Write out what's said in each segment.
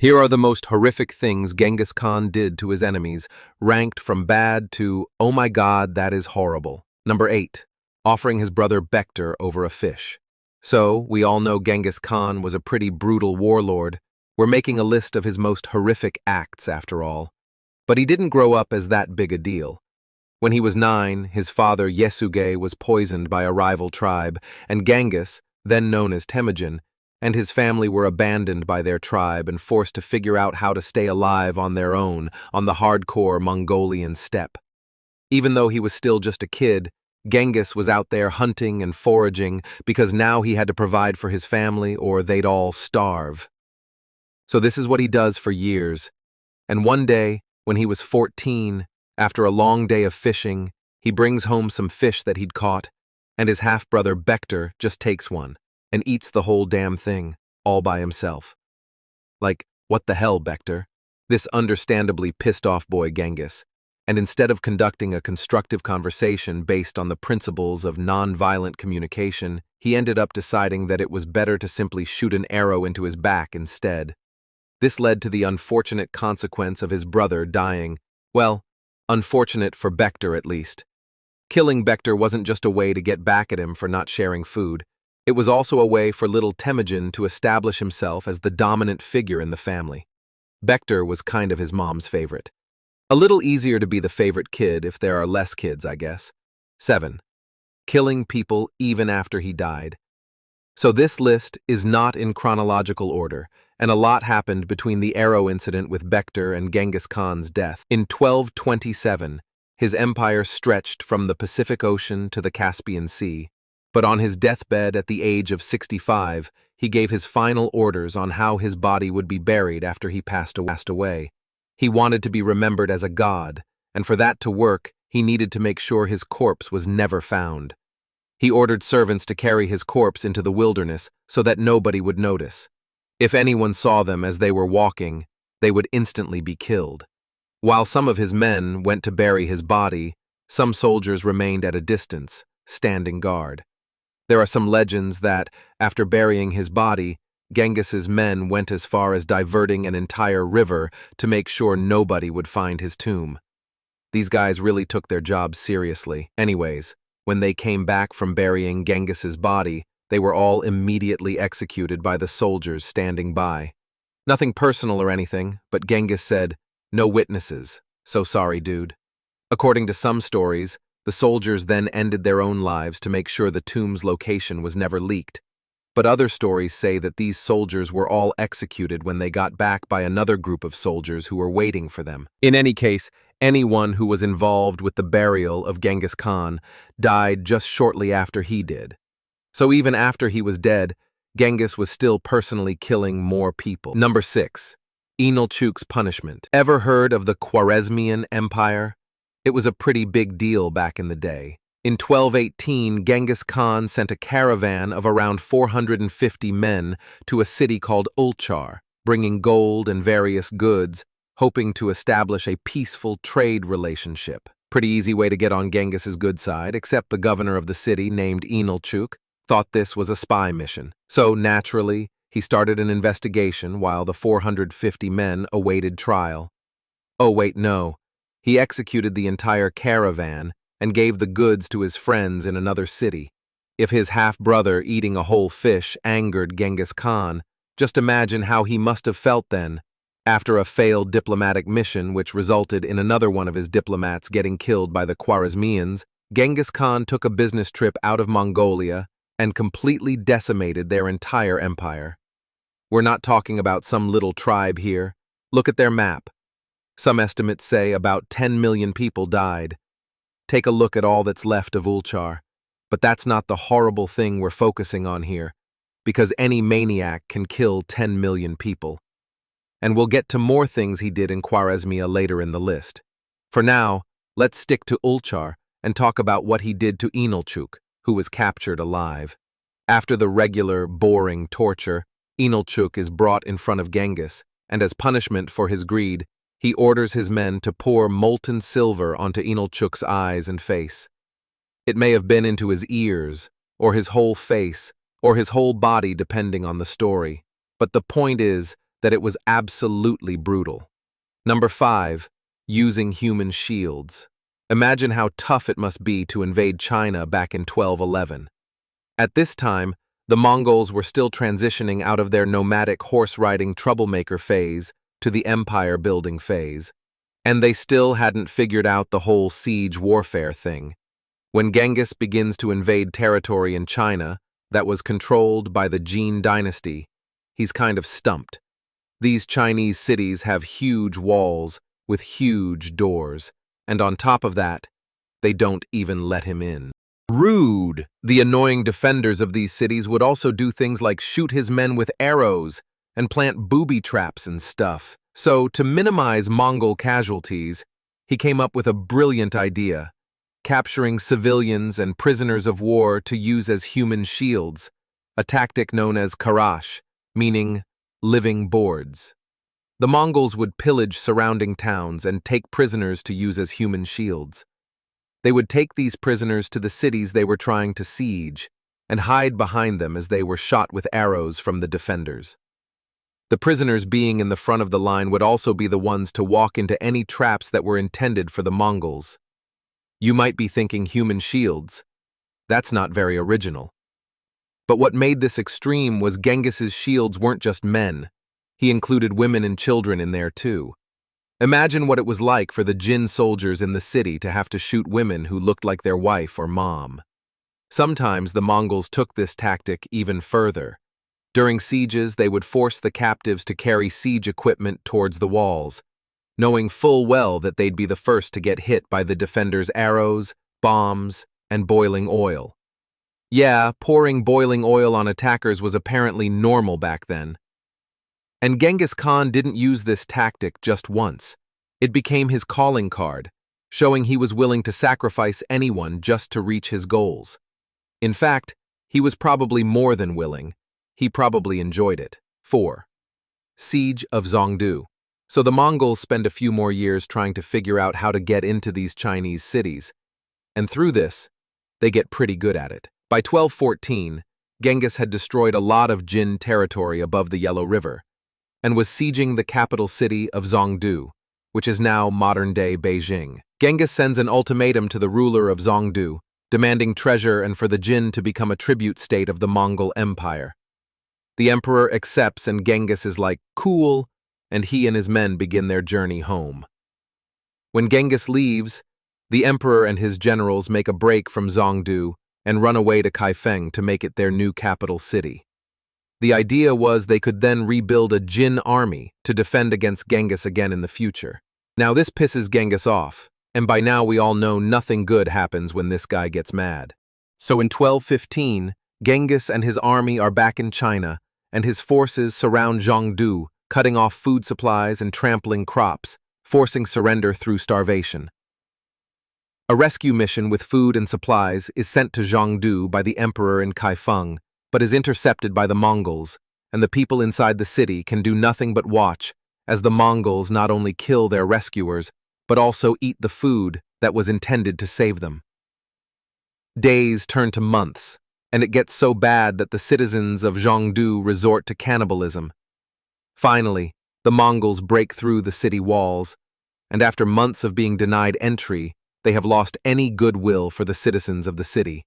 Here are the most horrific things Genghis Khan did to his enemies, ranked from bad to, oh my god, that is horrible. Number 8. Offering his brother Bektir over a fish. So, we all know Genghis Khan was a pretty brutal warlord. We're making a list of his most horrific acts, after all. But he didn't grow up as that big a deal. When he was 9, his father Yesuge was poisoned by a rival tribe, and Genghis, then known as Temujin, and his family were abandoned by their tribe and forced to figure out how to stay alive on their own on the hardcore Mongolian steppe. Even though he was still just a kid, Genghis was out there hunting and foraging because now he had to provide for his family or they'd all starve. So this is what he does for years. And one day, when he was 14, after a long day of fishing, he brings home some fish that he'd caught, and his half-brother Bektir just takes one and eats the whole damn thing, all by himself. Like, what the hell, Bektir? This understandably pissed-off boy Genghis. And instead of conducting a constructive conversation based on the principles of non-violent communication, he ended up deciding that it was better to simply shoot an arrow into his back instead. This led to the unfortunate consequence of his brother dying. Well, unfortunate for Bektir at least. Killing Bektir wasn't just a way to get back at him for not sharing food. It was also a way for little Temujin to establish himself as the dominant figure in the family. Bektir was kind of his mom's favorite. A little easier to be the favorite kid if there are less kids, I guess. 7. Killing people even after he died. So this list is not in chronological order, and a lot happened between the arrow incident with Bektir and Genghis Khan's death. In 1227, his empire stretched from the Pacific Ocean to the Caspian Sea. But on his deathbed at the age of 65, he gave his final orders on how his body would be buried after he passed away. He wanted to be remembered as a god, and for that to work, he needed to make sure his corpse was never found. He ordered servants to carry his corpse into the wilderness so that nobody would notice. If anyone saw them as they were walking, they would instantly be killed. While some of his men went to bury his body, some soldiers remained at a distance, standing guard. There are some legends that, after burying his body, Genghis's men went as far as diverting an entire river to make sure nobody would find his tomb. These guys really took their job seriously. Anyways, when they came back from burying Genghis's body, they were all immediately executed by the soldiers standing by. Nothing personal or anything, but Genghis said, "No witnesses, so sorry, dude." According to some stories, the soldiers then ended their own lives to make sure the tomb's location was never leaked. But other stories say that these soldiers were all executed when they got back by another group of soldiers who were waiting for them. In any case, anyone who was involved with the burial of Genghis Khan died just shortly after he did. So even after he was dead, Genghis was still personally killing more people. Number 6. Inalchuk's punishment. Ever heard of the Khwarezmian Empire? It was a pretty big deal back in the day. In 1218, Genghis Khan sent a caravan of around 450 men to a city called Ulchar, bringing gold and various goods, hoping to establish a peaceful trade relationship. Pretty easy way to get on Genghis's good side, except the governor of the city, named Inalchuk, thought this was a spy mission. So, naturally, he started an investigation while the 450 men awaited trial. Oh wait, no. He executed the entire caravan and gave the goods to his friends in another city. If his half-brother eating a whole fish angered Genghis Khan, just imagine how he must have felt then, after a failed diplomatic mission which resulted in another one of his diplomats getting killed by the Khwarezmians. Genghis Khan took a business trip out of Mongolia and completely decimated their entire empire. We're not talking about some little tribe here. Look at their map. Some estimates say about 10 million people died. Take a look at all that's left of Ulchar. But that's not the horrible thing we're focusing on here, because any maniac can kill 10 million people. And we'll get to more things he did in Khwarezmia later in the list. For now, let's stick to Ulchar and talk about what he did to Inalchuk, who was captured alive. After the regular, boring torture, Inalchuk is brought in front of Genghis, and as punishment for his greed, he orders his men to pour molten silver onto Inalchuk's eyes and face. It may have been into his ears, or his whole face, or his whole body depending on the story. But the point is that it was absolutely brutal. Number 5. Using human shields. Imagine how tough it must be to invade China back in 1211. At this time, the Mongols were still transitioning out of their nomadic horse-riding troublemaker phase to the empire-building phase, and they still hadn't figured out the whole siege warfare thing. When Genghis begins to invade territory in China that was controlled by the Jin dynasty, he's kind of stumped. These Chinese cities have huge walls with huge doors, and on top of that, they don't even let him in. Rude! The annoying defenders of these cities would also do things like shoot his men with arrows and plant booby traps and stuff. So, to minimize Mongol casualties, he came up with a brilliant idea: capturing civilians and prisoners of war to use as human shields, a tactic known as karash, meaning living boards. The Mongols would pillage surrounding towns and take prisoners to use as human shields. They would take these prisoners to the cities they were trying to siege and hide behind them as they were shot with arrows from the defenders. The prisoners being in the front of the line would also be the ones to walk into any traps that were intended for the Mongols. You might be thinking human shields. That's not very original. But what made this extreme was Genghis's shields weren't just men. He included women and children in there too. Imagine what it was like for the Jin soldiers in the city to have to shoot women who looked like their wife or mom. Sometimes the Mongols took this tactic even further. During sieges, they would force the captives to carry siege equipment towards the walls, knowing full well that they'd be the first to get hit by the defenders' arrows, bombs, and boiling oil. Yeah, pouring boiling oil on attackers was apparently normal back then. And Genghis Khan didn't use this tactic just once. It became his calling card, showing he was willing to sacrifice anyone just to reach his goals. In fact, he was probably more than willing. He probably enjoyed it. 4. Siege of Zhongdu. So the Mongols spend a few more years trying to figure out how to get into these Chinese cities. And through this, they get pretty good at it. By 1214, Genghis had destroyed a lot of Jin territory above the Yellow River, and was sieging the capital city of Zhongdu, which is now modern-day Beijing. Genghis sends an ultimatum to the ruler of Zhongdu, demanding treasure and for the Jin to become a tribute state of the Mongol Empire. The emperor accepts, and Genghis is like, cool, and he and his men begin their journey home. When Genghis leaves, the emperor and his generals make a break from Zhongdu and run away to Kaifeng to make it their new capital city. The idea was they could then rebuild a Jin army to defend against Genghis again in the future. Now this pisses Genghis off, and by now we all know nothing good happens when this guy gets mad. So in 1215, Genghis and his army are back in China, and his forces surround Zhongdu, cutting off food supplies and trampling crops, forcing surrender through starvation. A rescue mission with food and supplies is sent to Zhongdu by the emperor in Kaifeng, but is intercepted by the Mongols, and the people inside the city can do nothing but watch as the Mongols not only kill their rescuers, but also eat the food that was intended to save them. Days turn to months, and it gets so bad that the citizens of Zhongdu resort to cannibalism. Finally, the Mongols break through the city walls, and after months of being denied entry, they have lost any goodwill for the citizens of the city.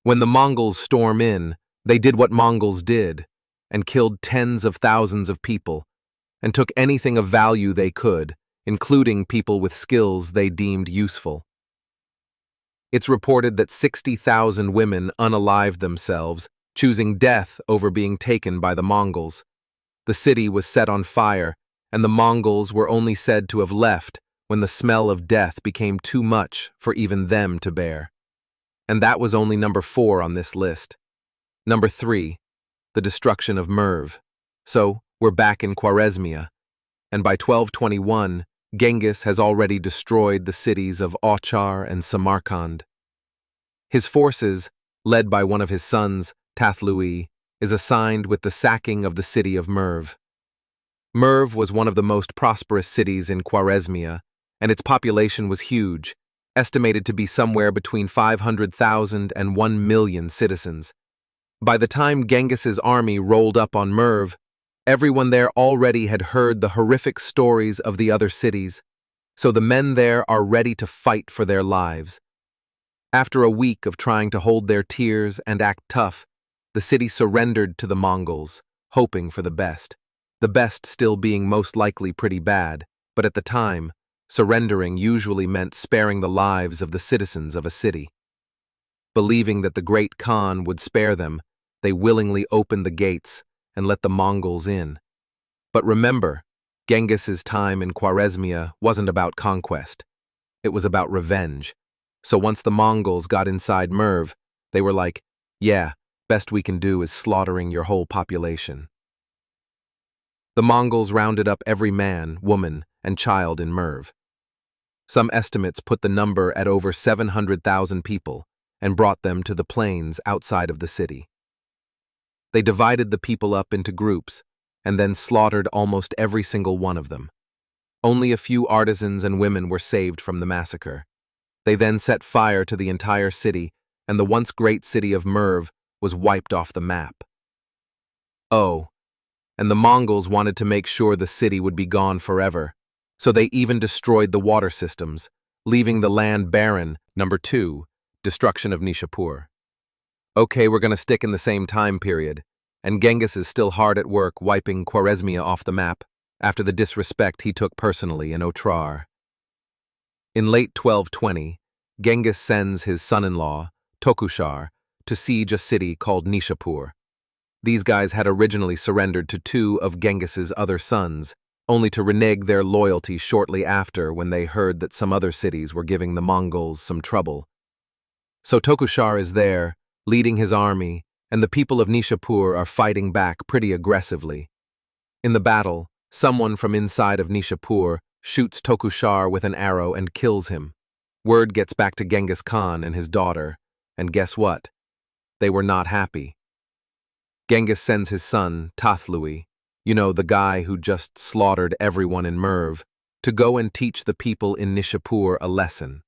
When the Mongols storm in, they did what Mongols did, and killed tens of thousands of people, and took anything of value they could, including people with skills they deemed useful. It's reported that 60,000 women unalived themselves, choosing death over being taken by the Mongols. The city was set on fire, and the Mongols were only said to have left when the smell of death became too much for even them to bear. And that was only number 4 on this list. Number 3, the destruction of Merv. So, we're back in Khwarezmia, and by 1221, Genghis has already destroyed the cities of Ochar and Samarkand. His forces, led by one of his sons, Tathlui, is assigned with the sacking of the city of Merv. Merv was one of the most prosperous cities in Khwarezmia, and its population was huge, estimated to be somewhere between 500,000 and 1 million citizens. By the time Genghis's army rolled up on Merv, Everyone there already had heard the horrific stories of the other cities, so the men there are ready to fight for their lives. After a week of trying to hold their tears and act tough, the city surrendered to the Mongols, hoping for the best still being most likely pretty bad, but at the time, surrendering usually meant sparing the lives of the citizens of a city. Believing that the great Khan would spare them, they willingly opened the gates and let the Mongols in. But remember, Genghis's time in Khwarezmia wasn't about conquest. It was about revenge. So once the Mongols got inside Merv, they were like, yeah, best we can do is slaughtering your whole population. The Mongols rounded up every man, woman, and child in Merv. Some estimates put the number at over 700,000 people and brought them to the plains outside of the city. They divided the people up into groups and then slaughtered almost every single one of them. Only a few artisans and women were saved from the massacre. They then set fire to the entire city, and the once great city of Merv was wiped off the map. Oh, and the Mongols wanted to make sure the city would be gone forever, so they even destroyed the water systems, leaving the land barren. Number 2, destruction of Nishapur. Okay, we're going to stick in the same time period, and Genghis is still hard at work wiping Khwarezmia off the map after the disrespect he took personally in Otrar. In late 1220, Genghis sends his son-in-law, Tokushar, to siege a city called Nishapur. These guys had originally surrendered to 2 of Genghis's other sons, only to renege their loyalty shortly after when they heard that some other cities were giving the Mongols some trouble. So Tokushar is there, leading his army, and the people of Nishapur are fighting back pretty aggressively. In the battle, someone from inside of Nishapur shoots Tokushar with an arrow and kills him. Word gets back to Genghis Khan and his daughter, and guess what? They were not happy. Genghis sends his son, Tathlui, the guy who just slaughtered everyone in Merv, to go and teach the people in Nishapur a lesson.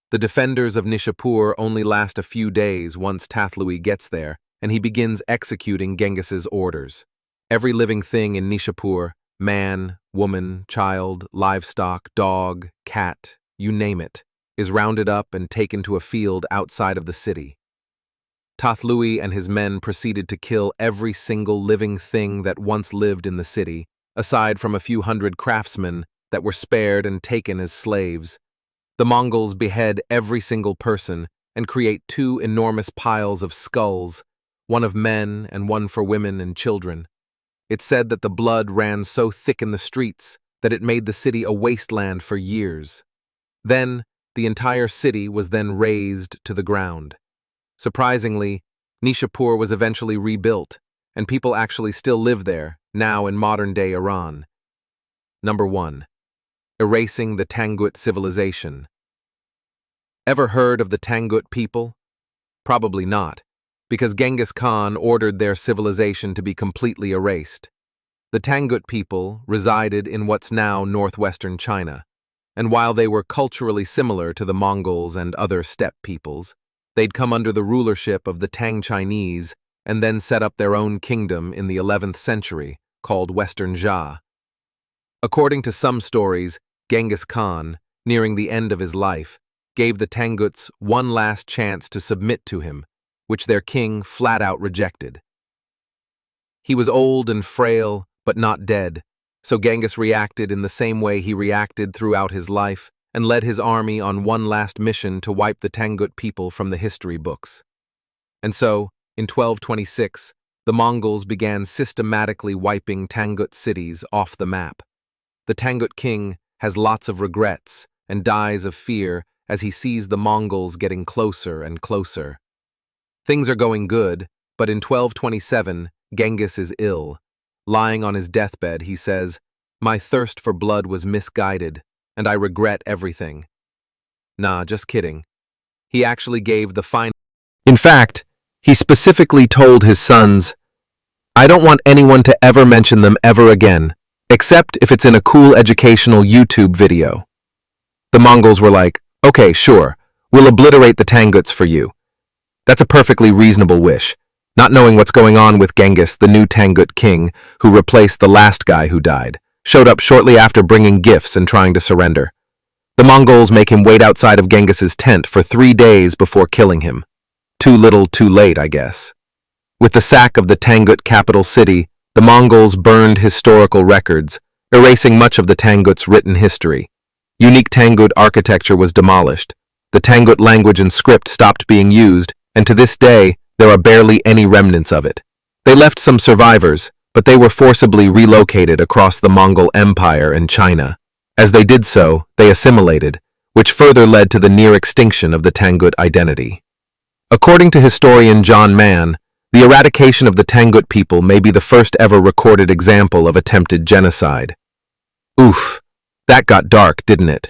The defenders of Nishapur only last a few days once Tathlui gets there, and he begins executing Genghis's orders. Every living thing in Nishapur, man, woman, child, livestock, dog, cat, you name it, is rounded up and taken to a field outside of the city. Tathlui and his men proceeded to kill every single living thing that once lived in the city, aside from a few hundred craftsmen that were spared and taken as slaves. The Mongols behead every single person and create 2 enormous piles of skulls, one of men and one for women and children. It's said that the blood ran so thick in the streets that it made the city a wasteland for years. Then, the entire city was then razed to the ground. Surprisingly, Nishapur was eventually rebuilt, and people actually still live there, now in modern-day Iran. Number 1. Erasing the Tangut civilization. Ever heard of the Tangut people? Probably not, because Genghis Khan ordered their civilization to be completely erased. The Tangut people resided in what's now northwestern China, and while they were culturally similar to the Mongols and other steppe peoples, they'd come under the rulership of the Tang Chinese and then set up their own kingdom in the 11th century, called Western Jia. According to some stories, Genghis Khan, nearing the end of his life, gave the Tanguts one last chance to submit to him, which their king flat-out rejected. He was old and frail, but not dead, so Genghis reacted in the same way he reacted throughout his life and led his army on one last mission to wipe the Tangut people from the history books. And so, in 1226, the Mongols began systematically wiping Tangut cities off the map. The Tangut king has lots of regrets and dies of fear as he sees the Mongols getting closer and closer. Things are going good, but in 1227, Genghis is ill. Lying on his deathbed, he says, "My thirst for blood was misguided, and I regret everything." Nah, just kidding. He actually gave the final. In fact, he specifically told his sons, "I don't want anyone to ever mention them ever again, except if it's in a cool educational YouTube video." The Mongols were like, "Okay, sure, we'll obliterate the Tanguts for you." That's a perfectly reasonable wish. not knowing what's going on with Genghis, the new Tangut king, who replaced the last guy who died, showed up shortly after bringing gifts and trying to surrender. The Mongols make him wait outside of Genghis's tent for 3 days before killing him. Too little, too late, I guess. With the sack of the Tangut capital city, the Mongols burned historical records, erasing much of the Tangut's written history. Unique Tangut architecture was demolished. The Tangut language and script stopped being used, and to this day, there are barely any remnants of it. They left some survivors, but they were forcibly relocated across the Mongol Empire and China. As they did so, they assimilated, which further led to the near extinction of the Tangut identity. According to historian John Mann, the eradication of the Tangut people may be the first ever recorded example of attempted genocide. Oof, that got dark, didn't it?